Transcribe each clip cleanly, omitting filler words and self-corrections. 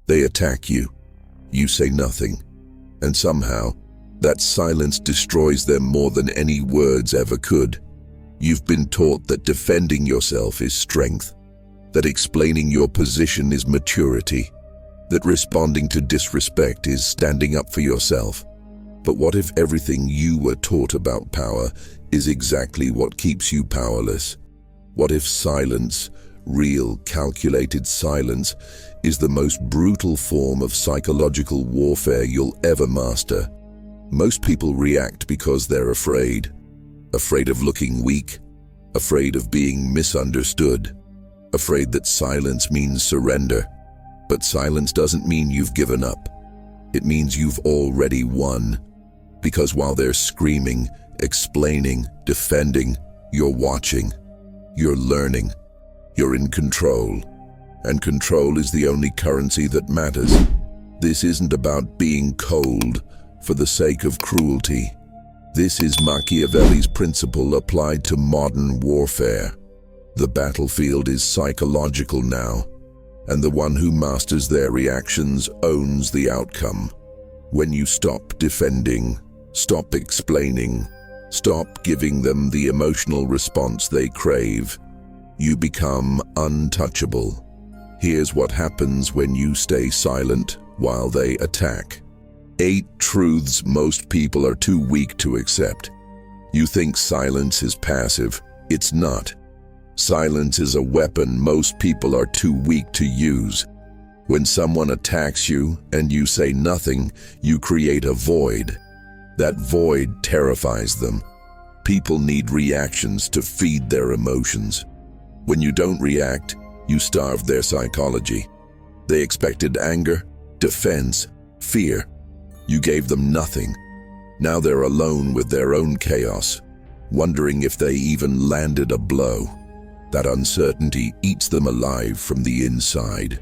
They attack you. You say nothing. And somehow, that silence destroys them more than any words ever could. You've been taught that defending yourself is strength, that explaining your position is maturity, that responding to disrespect is standing up for yourself. But what if everything you were taught about power is exactly what keeps you powerless? What if silence, real, calculated silence, is the most brutal form of psychological warfare you'll ever master? Most people react because they're afraid. Afraid of looking weak, afraid of being misunderstood, afraid that silence means surrender. But silence doesn't mean you've given up. It means you've already won. Because while they're screaming, explaining, defending, you're watching, you're learning, you're in control. And control is the only currency that matters. This isn't about being cold for the sake of cruelty. This is Machiavelli's principle applied to modern warfare. The battlefield is psychological now, and the one who masters their reactions owns the outcome. When you stop defending, stop explaining, stop giving them the emotional response they crave, you become untouchable. Here's what happens when you stay silent while they attack. 8 truths most people are too weak to accept. You think silence is passive. It's not. Silence is a weapon most people are too weak to use. When someone attacks you and you say nothing, you create a void. That void terrifies them. People need reactions to feed their emotions. When you don't react, you starve their psychology. They expected anger, defense, fear. You gave them nothing. Now they're alone with their own chaos, wondering if they even landed a blow. That uncertainty eats them alive from the inside.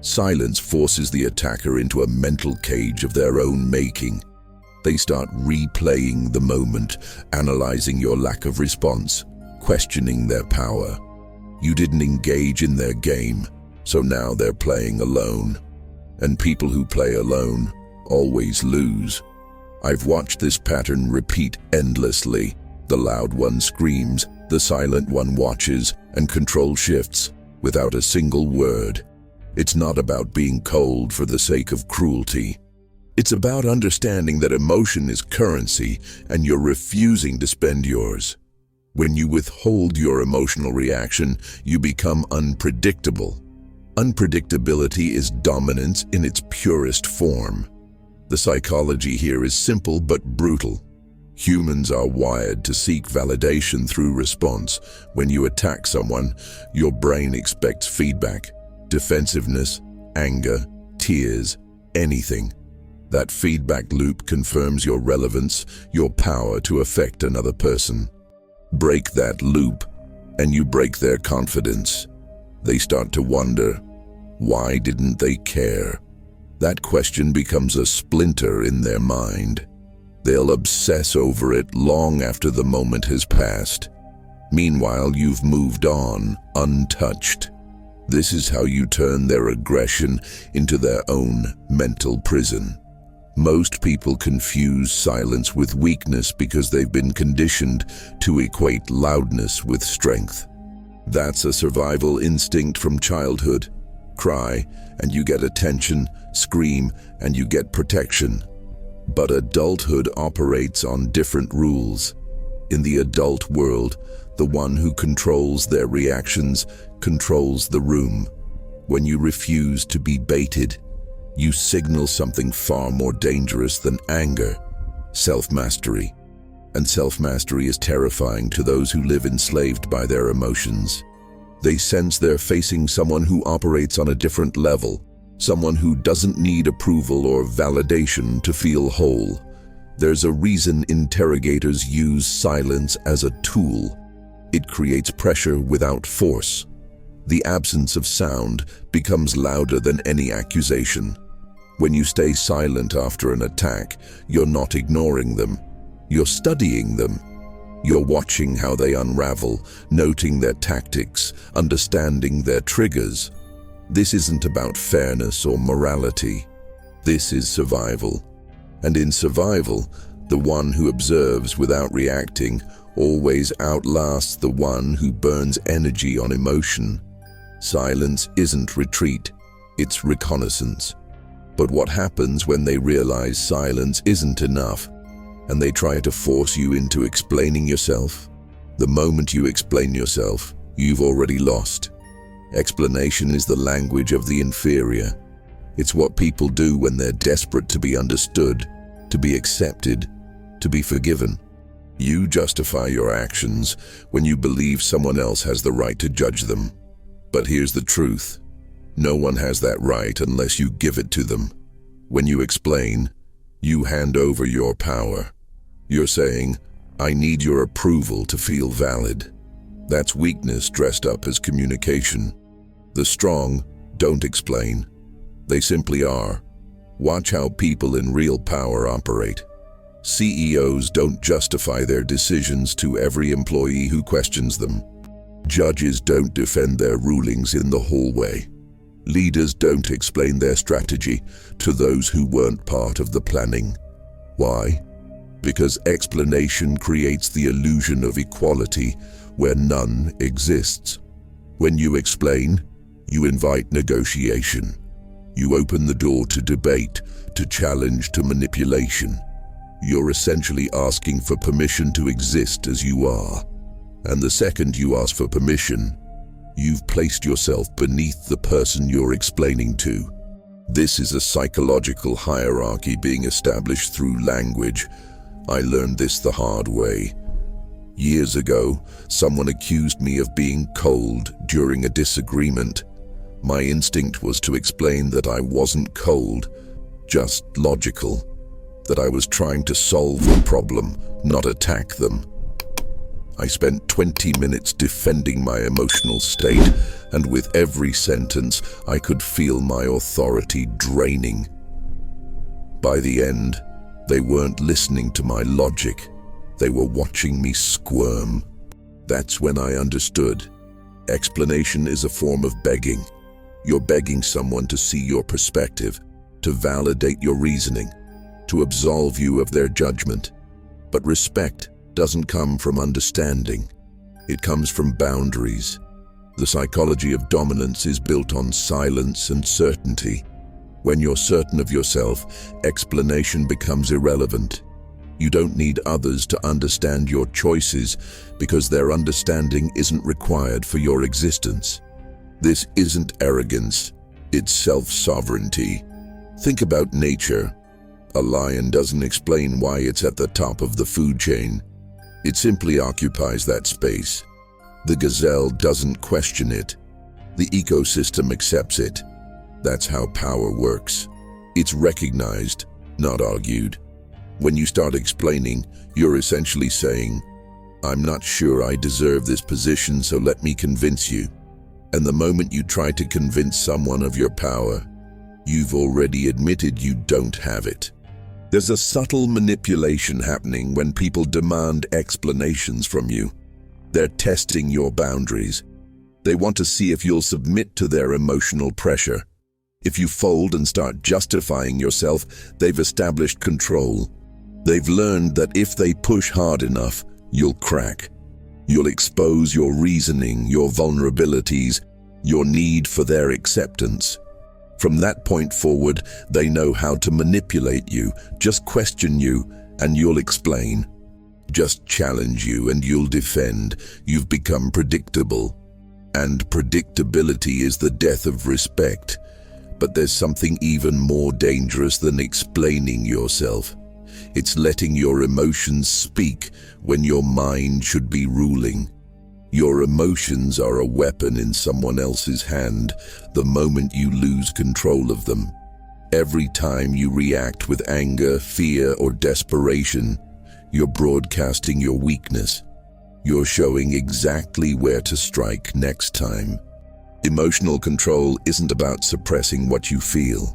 Silence forces the attacker into a mental cage of their own making. They start replaying the moment, analyzing your lack of response, questioning their power. You didn't engage in their game, so now they're playing alone. And people who play alone always lose. I've watched this pattern repeat endlessly. The loud one screams, the silent one watches, and control shifts without a single word. It's not about being cold for the sake of cruelty. It's about understanding that emotion is currency and you're refusing to spend yours. When you withhold your emotional reaction, you become unpredictable. Unpredictability is dominance in its purest form. The psychology here is simple but brutal. Humans are wired to seek validation through response. When you attack someone, your brain expects feedback, defensiveness, anger, tears, anything. That feedback loop confirms your relevance, your power to affect another person. Break that loop, and you break their confidence. They start to wonder, why didn't they care? That question becomes a splinter in their mind. They'll obsess over it long after the moment has passed. Meanwhile, you've moved on, untouched. This is how you turn their aggression into their own mental prison. Most people confuse silence with weakness because they've been conditioned to equate loudness with strength. That's a survival instinct from childhood. Cry, and you get attention. Scream, and you get protection. But adulthood operates on different rules. In the adult world, the one who controls their reactions controls the room. When you refuse to be baited, you signal something far more dangerous than anger: self-mastery. And self-mastery is terrifying to those who live enslaved by their emotions. They sense they're facing someone who operates on a different level, someone who doesn't need approval or validation to feel whole. There's a reason interrogators use silence as a tool. It creates pressure without force. The absence of sound becomes louder than any accusation. When you stay silent after an attack, you're not ignoring them. You're studying them. You're watching how they unravel, noting their tactics, understanding their triggers. This isn't about fairness or morality. This is survival. And in survival, the one who observes without reacting always outlasts the one who burns energy on emotion. Silence isn't retreat, it's reconnaissance. But what happens when they realize silence isn't enough, and they try to force you into explaining yourself? The moment you explain yourself, you've already lost. Explanation is the language of the inferior. It's what people do when they're desperate to be understood, to be accepted, to be forgiven. You justify your actions when you believe someone else has the right to judge them. But here's the truth. No one has that right unless you give it to them. When you explain, you hand over your power. You're saying, I need your approval to feel valid. That's weakness dressed up as communication. The strong don't explain. They simply are. Watch how people in real power operate. CEOs don't justify their decisions to every employee who questions them. Judges don't defend their rulings in the hallway. Leaders don't explain their strategy to those who weren't part of the planning. Why? Because explanation creates the illusion of equality where none exists. When you explain, you invite negotiation. You open the door to debate, to challenge, to manipulation. You're essentially asking for permission to exist as you are. And the second you ask for permission, you've placed yourself beneath the person you're explaining to. This is a psychological hierarchy being established through language. I learned this the hard way. Years ago, someone accused me of being cold during a disagreement. My instinct was to explain that I wasn't cold, just logical, that I was trying to solve the problem, not attack them. I spent 20 minutes defending my emotional state, and with every sentence, I could feel my authority draining. By the end, they weren't listening to my logic. They were watching me squirm. That's when I understood. Explanation is a form of begging. You're begging someone to see your perspective, to validate your reasoning, to absolve you of their judgment. But respect doesn't come from understanding. It comes from boundaries. The psychology of dominance is built on silence and certainty. When you're certain of yourself, explanation becomes irrelevant. You don't need others to understand your choices because their understanding isn't required for your existence. This isn't arrogance, it's self-sovereignty. Think about nature. A lion doesn't explain why it's at the top of the food chain. It simply occupies that space. The gazelle doesn't question it. The ecosystem accepts it. That's how power works. It's recognized, not argued. When you start explaining, you're essentially saying, I'm not sure I deserve this position, so let me convince you. And the moment you try to convince someone of your power, you've already admitted you don't have it. There's a subtle manipulation happening when people demand explanations from you. They're testing your boundaries. They want to see if you'll submit to their emotional pressure. If you fold and start justifying yourself, they've established control. They've learned that if they push hard enough, you'll crack. You'll expose your reasoning, your vulnerabilities, your need for their acceptance. From that point forward, they know how to manipulate you. Just question you, and you'll explain. Just challenge you, and you'll defend. You've become predictable. And predictability is the death of respect. But there's something even more dangerous than explaining yourself. It's letting your emotions speak when your mind should be ruling. Your emotions are a weapon in someone else's hand the moment you lose control of them. Every time you react with anger, fear, or desperation, you're broadcasting your weakness. You're showing exactly where to strike next time. Emotional control isn't about suppressing what you feel.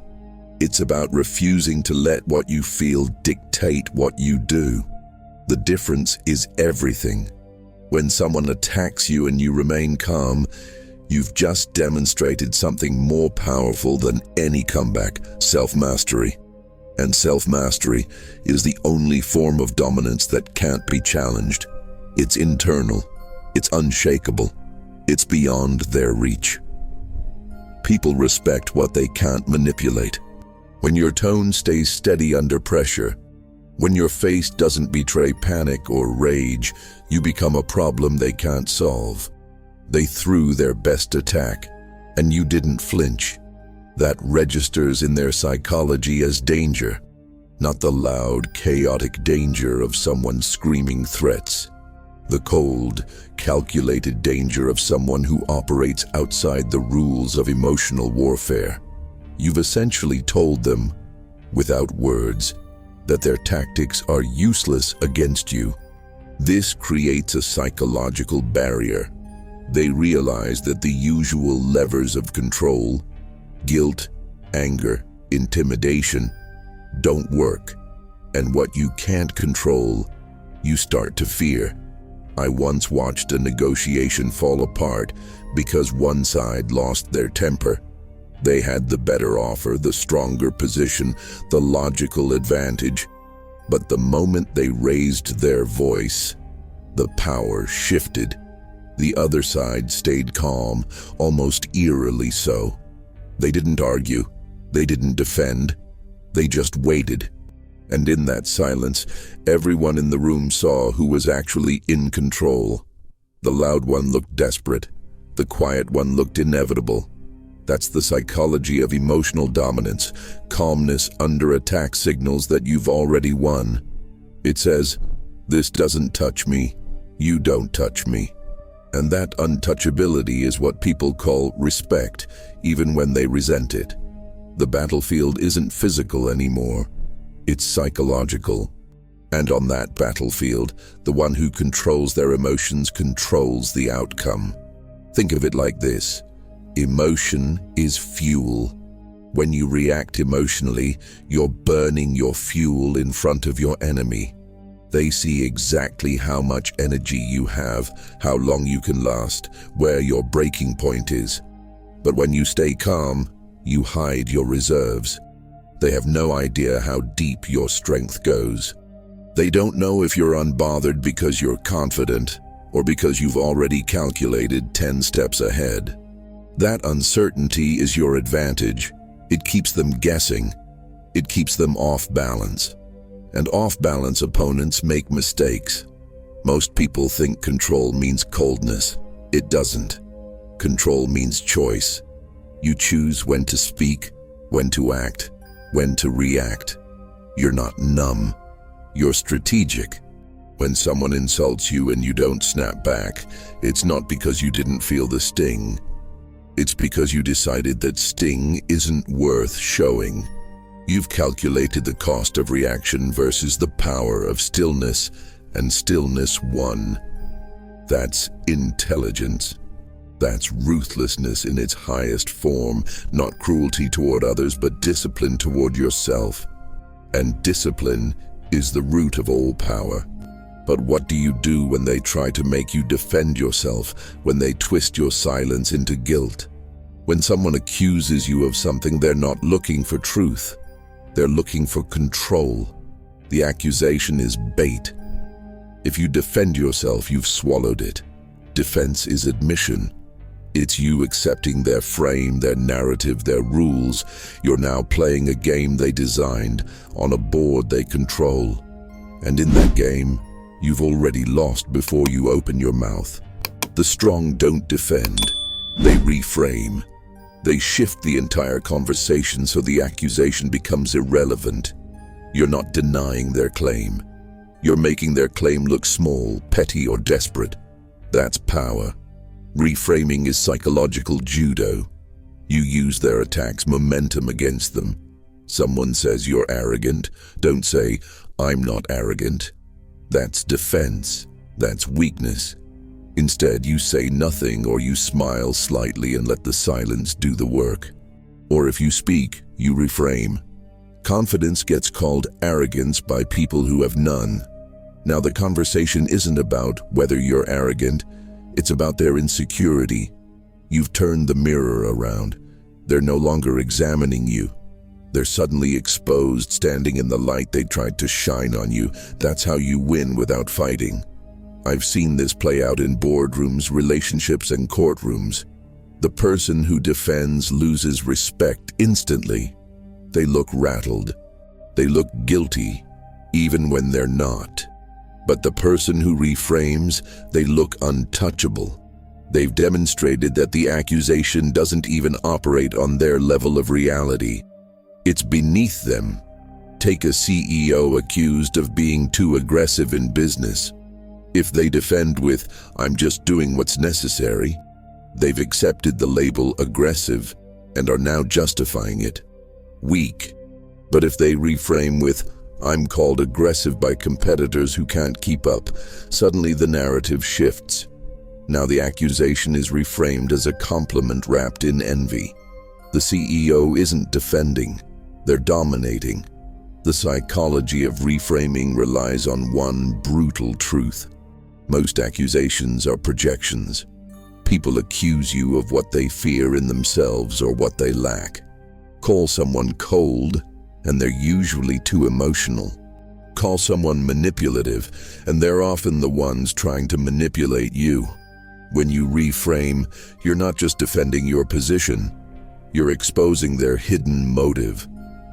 It's about refusing to let what you feel dictate what you do. The difference is everything. When someone attacks you and you remain calm, You've just demonstrated something more powerful than any comeback: self-mastery. And self-mastery is the only form of dominance that can't be challenged. It's internal. It's unshakable. It's beyond their reach. People respect what they can't manipulate. When your tone stays steady under pressure, when your face doesn't betray panic or rage, you become a problem they can't solve. They threw their best attack, and you didn't flinch. That registers in their psychology as danger, not the loud, chaotic danger of someone screaming threats. The cold, calculated danger of someone who operates outside the rules of emotional warfare. You've essentially told them, without words, that their tactics are useless against you. This creates a psychological barrier. They realize that the usual levers of control, guilt, anger, intimidation, don't work. And what you can't control, you start to fear. I once watched a negotiation fall apart because one side lost their temper. They had the better offer, the stronger position, the logical advantage. But the moment they raised their voice, the power shifted. The other side stayed calm, almost eerily so. They didn't argue. They didn't defend. They just waited. And in that silence, everyone in the room saw who was actually in control. The loud one looked desperate. The quiet one looked inevitable. That's the psychology of emotional dominance. Calmness under attack signals that you've already won. It says, "This doesn't touch me. You don't touch me." And that untouchability is what people call respect, even when they resent it. The battlefield isn't physical anymore. It's psychological. And on that battlefield, the one who controls their emotions controls the outcome. Think of it like this. Emotion is fuel. When you react emotionally, you're burning your fuel in front of your enemy. They see exactly how much energy you have, how long you can last, where your breaking point is. But when you stay calm, you hide your reserves. They have no idea how deep your strength goes. They don't know if you're unbothered because you're confident or because you've already calculated 10 steps ahead. That uncertainty is your advantage. It keeps them guessing. It keeps them off balance. And off-balance opponents make mistakes. Most people think control means coldness. It doesn't. Control means choice. You choose when to speak, when to act, when to react. You're not numb. You're strategic. When someone insults you and you don't snap back, it's not because you didn't feel the sting. It's because you decided that sting isn't worth showing. You've calculated the cost of reaction versus the power of stillness, and stillness won. That's intelligence. That's ruthlessness in its highest form, not cruelty toward others, but discipline toward yourself. And discipline is the root of all power. But what do you do when they try to make you defend yourself, when they twist your silence into guilt? When someone accuses you of something, they're not looking for truth. They're looking for control. The accusation is bait. If you defend yourself, you've swallowed it. Defense is admission. It's you accepting their frame, their narrative, their rules. You're now playing a game they designed, on a board they control. And in that game, you've already lost before you open your mouth. The strong don't defend. They reframe. They shift the entire conversation so the accusation becomes irrelevant. You're not denying their claim. You're making their claim look small, petty, or desperate. That's power. Reframing is psychological judo. You use their attack's momentum against them. Someone says you're arrogant. Don't say, "I'm not arrogant." That's defense. That's weakness. Instead, you say nothing, or you smile slightly and let the silence do the work. Or if you speak, you reframe. Confidence gets called arrogance by people who have none. Now, the conversation isn't about whether you're arrogant. It's about their insecurity. You've turned the mirror around. They're no longer examining you. They're suddenly exposed, standing in the light they tried to shine on you. That's how you win without fighting. I've seen this play out in boardrooms, relationships, and courtrooms. The person who defends loses respect instantly. They look rattled. They look guilty, even when they're not. But the person who reframes, they look untouchable. They've demonstrated that the accusation doesn't even operate on their level of reality. It's beneath them. Take a CEO accused of being too aggressive in business. If they defend with, "I'm just doing what's necessary," they've accepted the label aggressive and are now justifying it. Weak. But if they reframe with, "I'm called aggressive by competitors who can't keep up," suddenly the narrative shifts. Now the accusation is reframed as a compliment wrapped in envy. The CEO isn't defending, they're dominating. The psychology of reframing relies on one brutal truth. Most accusations are projections. People accuse you of what they fear in themselves or what they lack. Call someone cold, and they're usually too emotional. Call someone manipulative, and they're often the ones trying to manipulate you. When you reframe, you're not just defending your position, you're exposing their hidden motive.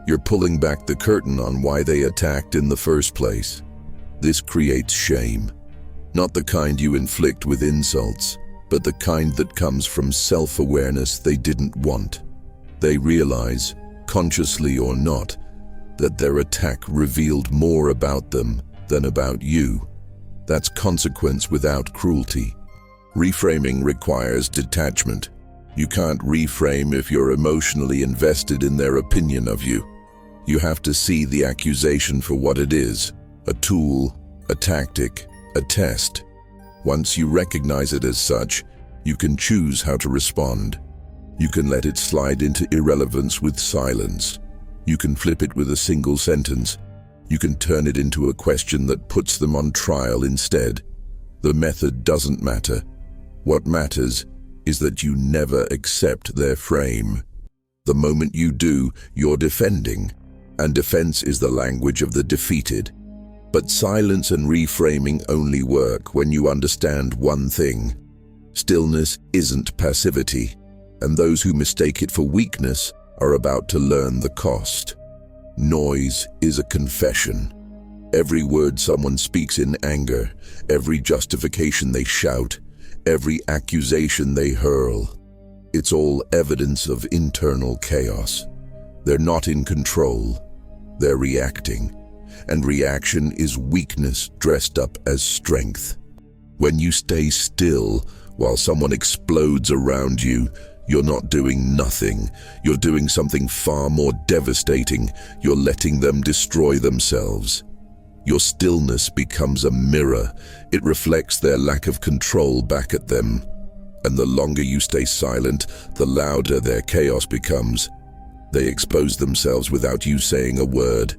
You're pulling back the curtain on why they attacked in the first place. This creates shame. Not the kind you inflict with insults, but the kind that comes from self-awareness they didn't want. They realize, consciously or not, that their attack revealed more about them than about you. That's consequence without cruelty. Reframing requires detachment. You can't reframe if you're emotionally invested in their opinion of you. You have to see the accusation for what it is, a tool, a tactic, a test. Once you recognize it as such, you can choose how to respond. You can let it slide into irrelevance with silence. You can flip it with a single sentence. You can turn it into a question that puts them on trial instead. The method doesn't matter. What matters is that you never accept their frame. The moment you do, you're defending, and defense is the language of the defeated. But silence and reframing only work when you understand one thing. Stillness isn't passivity, and those who mistake it for weakness are about to learn the cost. Noise is a confession. Every word someone speaks in anger, every justification they shout, every accusation they hurl, it's all evidence of internal chaos. They're not in control, they're reacting. And reaction is weakness dressed up as strength. When you stay still while someone explodes around you, you're not doing nothing. You're doing something far more devastating. You're letting them destroy themselves. Your stillness becomes a mirror. It reflects their lack of control back at them. And the longer you stay silent, the louder their chaos becomes. They expose themselves without you saying a word.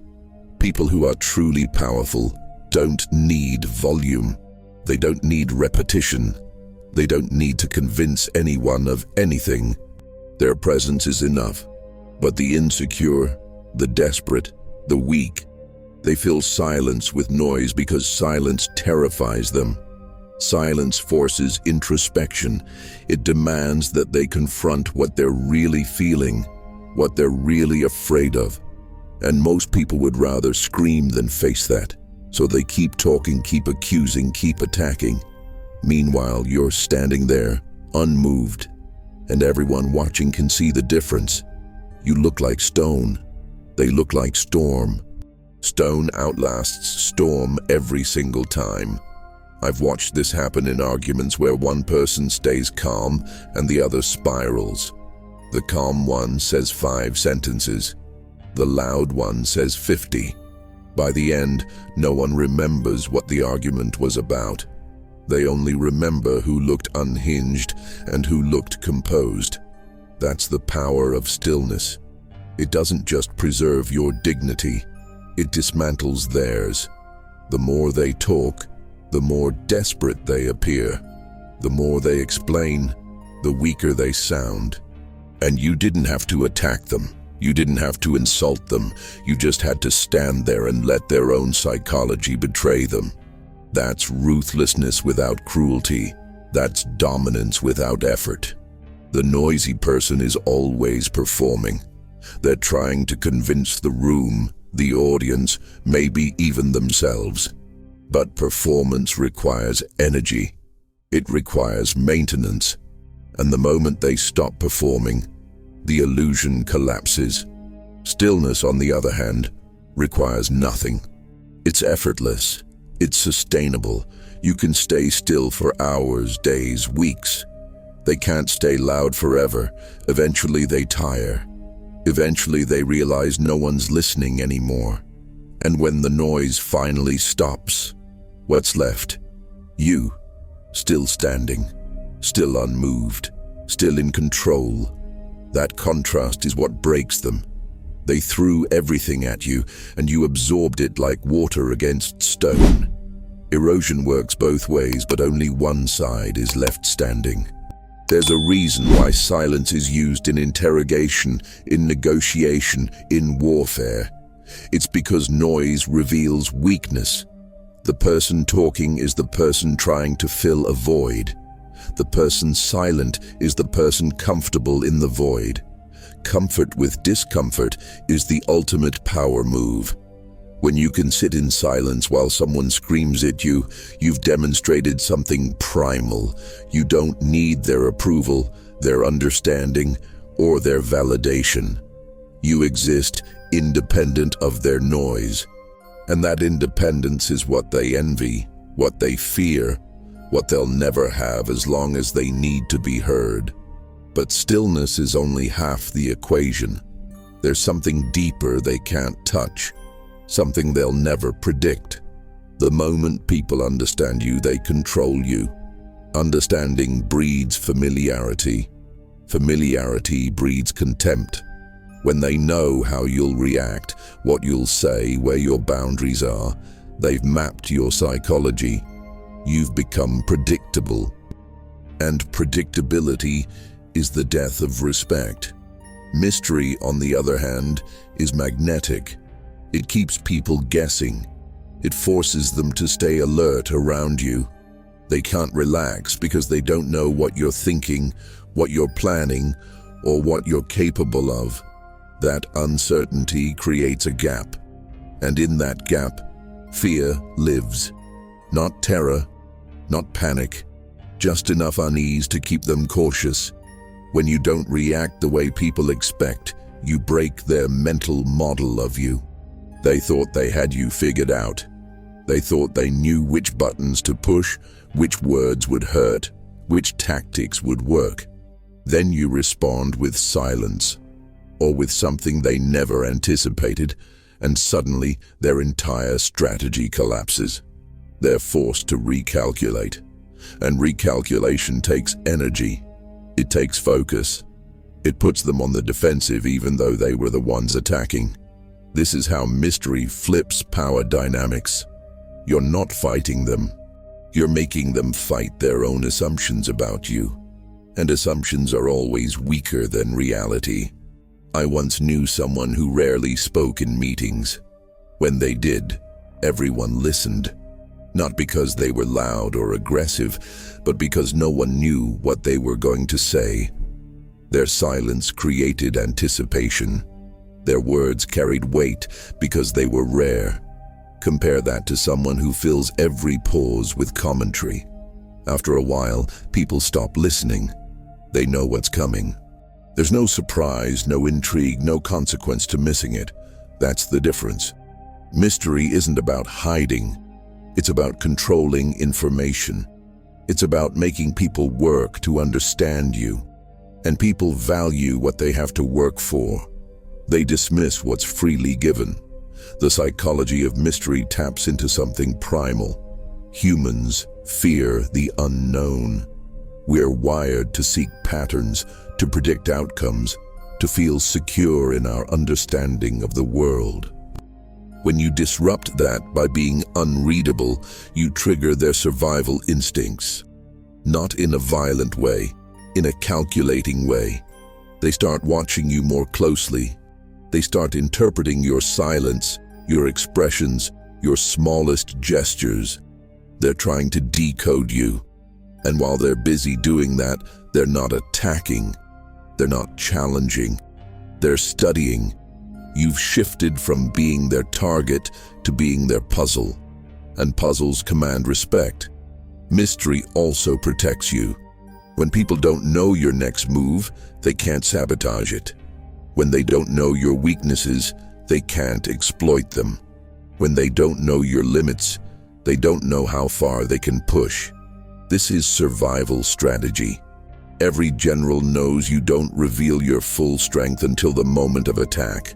People who are truly powerful don't need volume. They don't need repetition. They don't need to convince anyone of anything. Their presence is enough. But the insecure, the desperate, the weak, they fill silence with noise because silence terrifies them. Silence forces introspection. It demands that they confront what they're really feeling, what they're really afraid of. And most people would rather scream than face that. So they keep talking, keep accusing, keep attacking. Meanwhile, you're standing there, unmoved, and everyone watching can see the difference. You look like stone. They look like storm. Stone outlasts storm every single time. I've watched this happen in arguments where one person stays calm and the other spirals. The calm one says 5 sentences. The loud one says 50. By the end, no one remembers what the argument was about. They only remember who looked unhinged and who looked composed. That's the power of stillness. It doesn't just preserve your dignity, it dismantles theirs. The more they talk, the more desperate they appear. The more they explain, the weaker they sound. And you didn't have to attack them. You didn't have to insult them. You just had to stand there and let their own psychology betray them. That's ruthlessness without cruelty. That's dominance without effort. The noisy person is always performing. They're trying to convince the room, the audience, maybe even themselves. But performance requires energy. It requires maintenance. And the moment they stop performing, the illusion collapses. Stillness, on the other hand, requires nothing. It's effortless. It's sustainable. You can stay still for hours, days, weeks. They can't stay loud forever. Eventually they tire. Eventually they realize no one's listening anymore. And when the noise finally stops, what's left? You, still standing, still unmoved, still in control. That contrast is what breaks them. They threw everything at you, and you absorbed it like water against stone. Erosion works both ways, but only one side is left standing. There's a reason why silence is used in interrogation, in negotiation, in warfare. It's because noise reveals weakness. The person talking is the person trying to fill a void. The person silent is the person comfortable in the void. Comfort with discomfort is the ultimate power move. When you can sit in silence while someone screams at you, you've demonstrated something primal. You don't need their approval, their understanding, or their validation. You exist independent of their noise. And that independence is what they envy, what they fear, what they'll never have as long as they need to be heard. But stillness is only half the equation. There's something deeper they can't touch, something they'll never predict. The moment people understand you, they control you. Understanding breeds familiarity. Familiarity breeds contempt. When they know how you'll react, what you'll say, where your boundaries are, they've mapped your psychology. You've become predictable. And predictability is the death of respect. Mystery, on the other hand, is magnetic. It keeps people guessing. It forces them to stay alert around you. They can't relax because they don't know what you're thinking, what you're planning, or what you're capable of. That uncertainty creates a gap. And in that gap, fear lives. Not terror, not panic, just enough unease to keep them cautious. When you don't react the way people expect, you break their mental model of you. They thought they had you figured out. They thought they knew which buttons to push, which words would hurt, which tactics would work. Then you respond with silence, or with something they never anticipated, and suddenly their entire strategy collapses. They're forced to recalculate. And recalculation takes energy. It takes focus. It puts them on the defensive even though they were the ones attacking. This is how mystery flips power dynamics. You're not fighting them. You're making them fight their own assumptions about you. And assumptions are always weaker than reality. I once knew someone who rarely spoke in meetings. When they did, everyone listened. Not because they were loud or aggressive, but because no one knew what they were going to say. Their silence created anticipation. Their words carried weight because they were rare. Compare that to someone who fills every pause with commentary. After a while, people stop listening. They know what's coming. There's no surprise, no intrigue, no consequence to missing it. That's the difference. Mystery isn't about hiding. It's about controlling information. It's about making people work to understand you. And people value what they have to work for. They dismiss what's freely given. The psychology of mystery taps into something primal. Humans fear the unknown. We're wired to seek patterns, to predict outcomes, to feel secure in our understanding of the world. When you disrupt that by being unreadable, you trigger their survival instincts. Not in a violent way, in a calculating way. They start watching you more closely. They start interpreting your silence, your expressions, your smallest gestures. They're trying to decode you. And while they're busy doing that, they're not attacking. They're not challenging. They're studying. You've shifted from being their target to being their puzzle. And puzzles command respect. Mystery also protects you. When people don't know your next move, they can't sabotage it. When they don't know your weaknesses, they can't exploit them. When they don't know your limits, they don't know how far they can push. This is survival strategy. Every general knows you don't reveal your full strength until the moment of attack.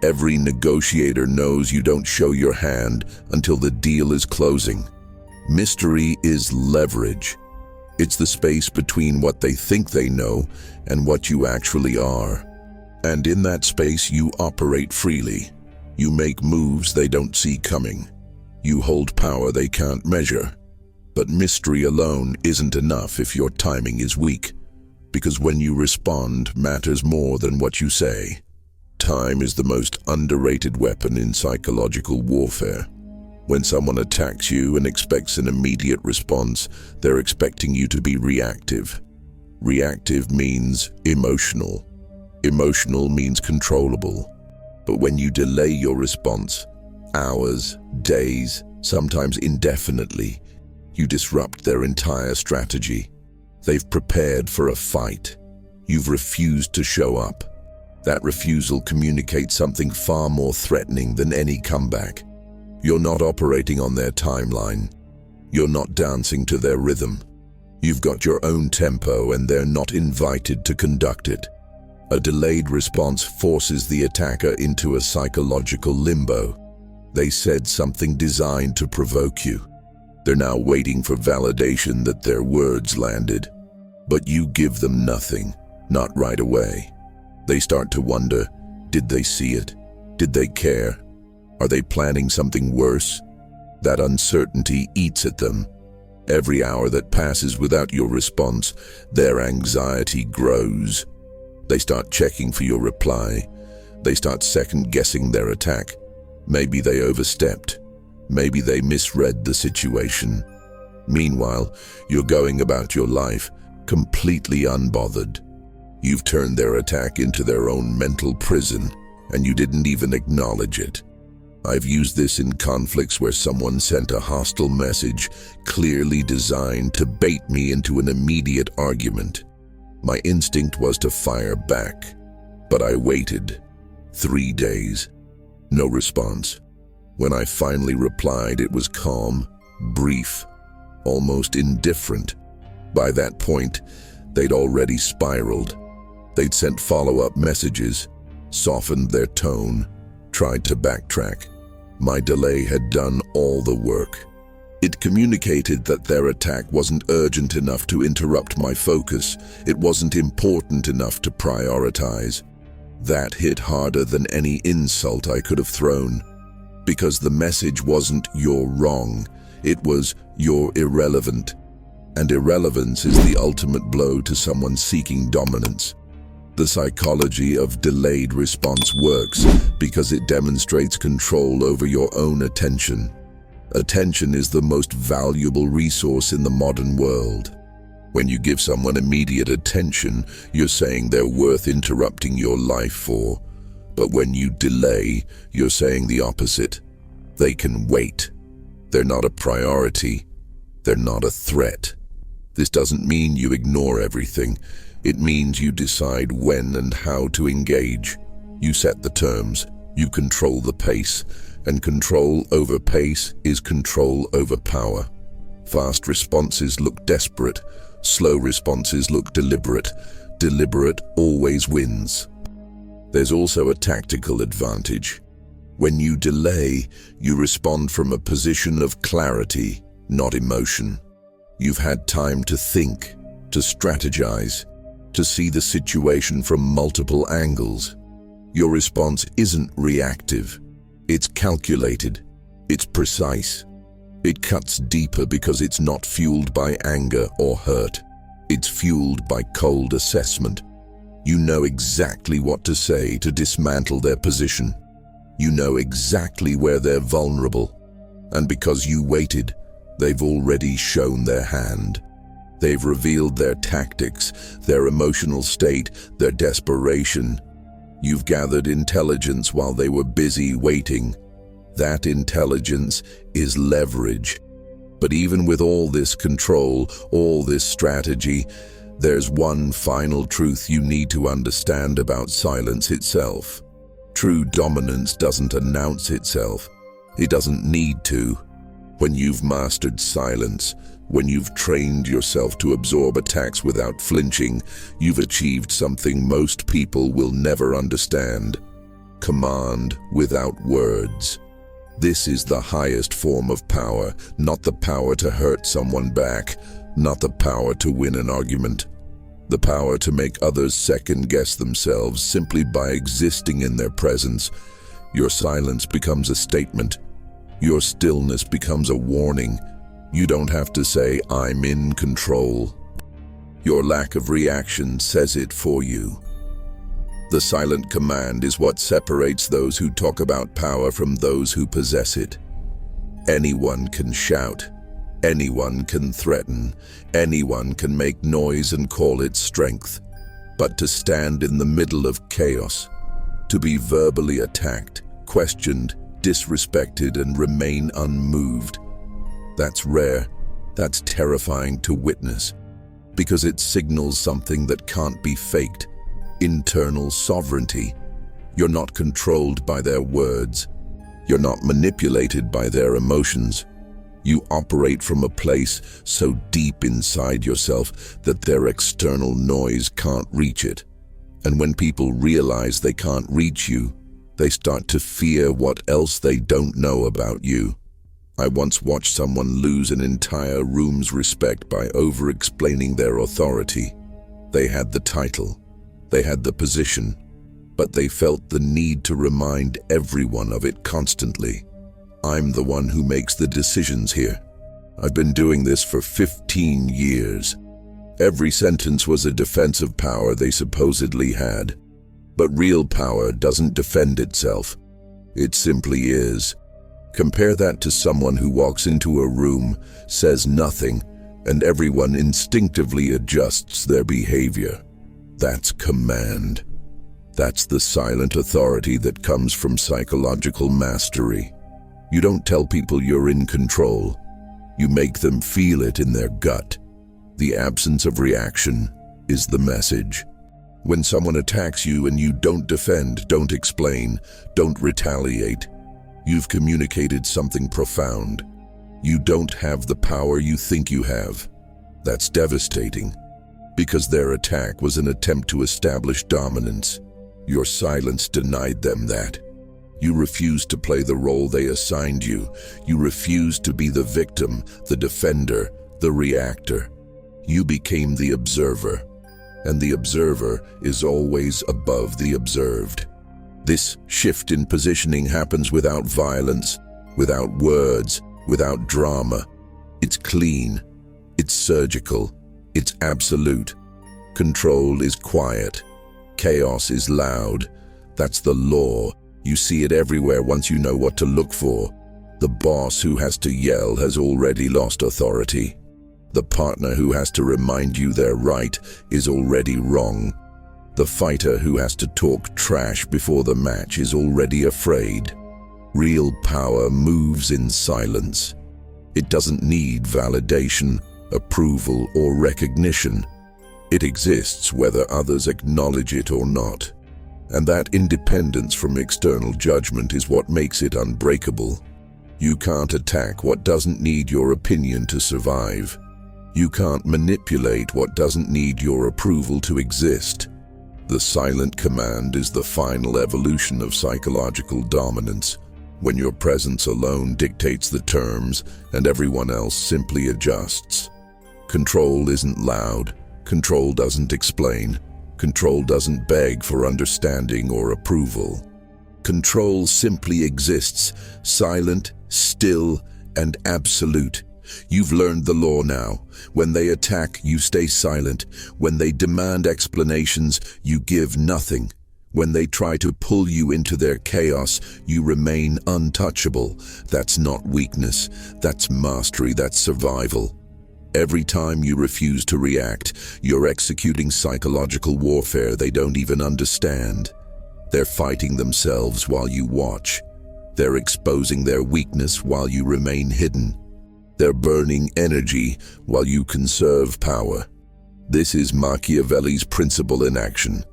Every negotiator knows you don't show your hand until the deal is closing. Mystery is leverage. It's the space between what they think they know and what you actually are. And in that space, you operate freely. You make moves they don't see coming. You hold power they can't measure. But mystery alone isn't enough if your timing is weak, because when you respond matters more than what you say. Time is the most underrated weapon in psychological warfare. When someone attacks you and expects an immediate response, they're expecting you to be reactive. Reactive means emotional. Emotional means controllable. But when you delay your response, hours, days, sometimes indefinitely, you disrupt their entire strategy. They've prepared for a fight. You've refused to show up. That refusal communicates something far more threatening than any comeback. You're not operating on their timeline. You're not dancing to their rhythm. You've got your own tempo and they're not invited to conduct it. A delayed response forces the attacker into a psychological limbo. They said something designed to provoke you. They're now waiting for validation that their words landed. But you give them nothing, not right away. They start to wonder, did they see it? Did they care? Are they planning something worse? That uncertainty eats at them. Every hour that passes without your response, their anxiety grows. They start checking for your reply. They start second-guessing their attack. Maybe they overstepped. Maybe they misread the situation. Meanwhile, you're going about your life, completely unbothered. You've turned their attack into their own mental prison, and you didn't even acknowledge it. I've used this in conflicts where someone sent a hostile message clearly designed to bait me into an immediate argument. My instinct was to fire back, but I waited. 3 days. No response. When I finally replied, it was calm, brief, almost indifferent. By that point, they'd already spiraled. They'd sent follow-up messages, softened their tone, tried to backtrack. My delay had done all the work. It communicated that their attack wasn't urgent enough to interrupt my focus. It wasn't important enough to prioritize. That hit harder than any insult I could have thrown. Because the message wasn't "you're wrong," it was "you're irrelevant." And irrelevance is the ultimate blow to someone seeking dominance. The psychology of delayed response works because it demonstrates control over your own attention. Attention is the most valuable resource in the modern world. When you give someone immediate attention, you're saying they're worth interrupting your life for. But when you delay, you're saying the opposite. They can wait. They're not a priority. They're not a threat. This doesn't mean you ignore everything. It means you decide when and how to engage. You set the terms. You control the pace. And control over pace is control over power. Fast responses look desperate. Slow responses look deliberate. Deliberate always wins. There's also a tactical advantage. When you delay, you respond from a position of clarity, not emotion. You've had time to think, to strategize, to see the situation from multiple angles. Your response isn't reactive. It's calculated. It's precise. It cuts deeper because it's not fueled by anger or hurt. It's fueled by cold assessment. You know exactly what to say to dismantle their position. You know exactly where they're vulnerable. And because you waited, they've already shown their hand. They've revealed their tactics, their emotional state, their desperation. You've gathered intelligence while they were busy waiting. That intelligence is leverage. But even with all this control, all this strategy, there's one final truth you need to understand about silence itself. True dominance doesn't announce itself. It doesn't need to. When you've mastered silence, when you've trained yourself to absorb attacks without flinching, you've achieved something most people will never understand. Command without words. This is the highest form of power, not the power to hurt someone back, not the power to win an argument. The power to make others second-guess themselves simply by existing in their presence. Your silence becomes a statement. Your stillness becomes a warning. You don't have to say, "I'm in control." Your lack of reaction says it for you. The silent command is what separates those who talk about power from those who possess it. Anyone can shout. Anyone can threaten. Anyone can make noise and call it strength. But to stand in the middle of chaos, to be verbally attacked, questioned, disrespected, and remain unmoved, that's rare. That's terrifying to witness, because it signals something that can't be faked. Internal sovereignty. You're not controlled by their words. You're not manipulated by their emotions. You operate from a place so deep inside yourself that their external noise can't reach it. And when people realize they can't reach you, they start to fear what else they don't know about you. I once watched someone lose an entire room's respect by over-explaining their authority. They had the title, they had the position, but they felt the need to remind everyone of it constantly. I'm the one who makes the decisions here. I've been doing this for 15 years. Every sentence was a defense of power they supposedly had. But real power doesn't defend itself. It simply is. Compare that to someone who walks into a room, says nothing, and everyone instinctively adjusts their behavior. That's command. That's the silent authority that comes from psychological mastery. You don't tell people you're in control. You make them feel it in their gut. The absence of reaction is the message. When someone attacks you and you don't defend, don't explain, don't retaliate, you've communicated something profound. You don't have the power you think you have. That's devastating, because their attack was an attempt to establish dominance. Your silence denied them that. You refused to play the role they assigned you. You refused to be the victim, the defender, the reactor. You became the observer, and the observer is always above the observed. This shift in positioning happens without violence, without words, without drama. It's clean, it's surgical, it's absolute. Control is quiet. Chaos is loud. That's the law. You see it everywhere once you know what to look for. The boss who has to yell has already lost authority. The partner who has to remind you they're right is already wrong. The fighter who has to talk trash before the match is already afraid. Real power moves in silence. It doesn't need validation, approval, or recognition. It exists whether others acknowledge it or not. And that independence from external judgment is what makes it unbreakable. You can't attack what doesn't need your opinion to survive. You can't manipulate what doesn't need your approval to exist. The silent command is the final evolution of psychological dominance, when your presence alone dictates the terms and everyone else simply adjusts. Control isn't loud. Control doesn't explain. Control doesn't beg for understanding or approval. Control simply exists, silent, still, and absolute, You've learned the law now. When they attack, you stay silent. When they demand explanations, you give nothing. When they try to pull you into their chaos, you remain untouchable. That's not weakness. That's mastery. That's survival. Every time you refuse to react, you're executing psychological warfare they don't even understand. They're fighting themselves while you watch. They're exposing their weakness while you remain hidden. They're burning energy while you conserve power. This is Machiavelli's principle in action.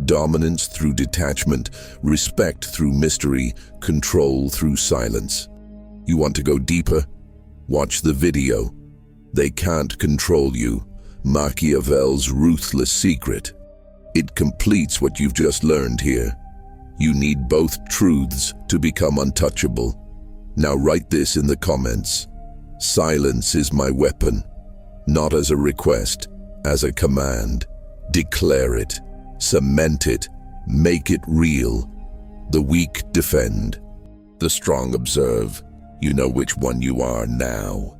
Dominance through detachment, respect through mystery, control through silence. You want to go deeper? Watch the video. They can't control you. Machiavel's ruthless secret. It completes what you've just learned here. You need both truths to become untouchable. Now write this in the comments. Silence is my weapon, not as a request, as a command. Declare it, cement it, make it real. The weak defend, the strong observe. You know which one you are now.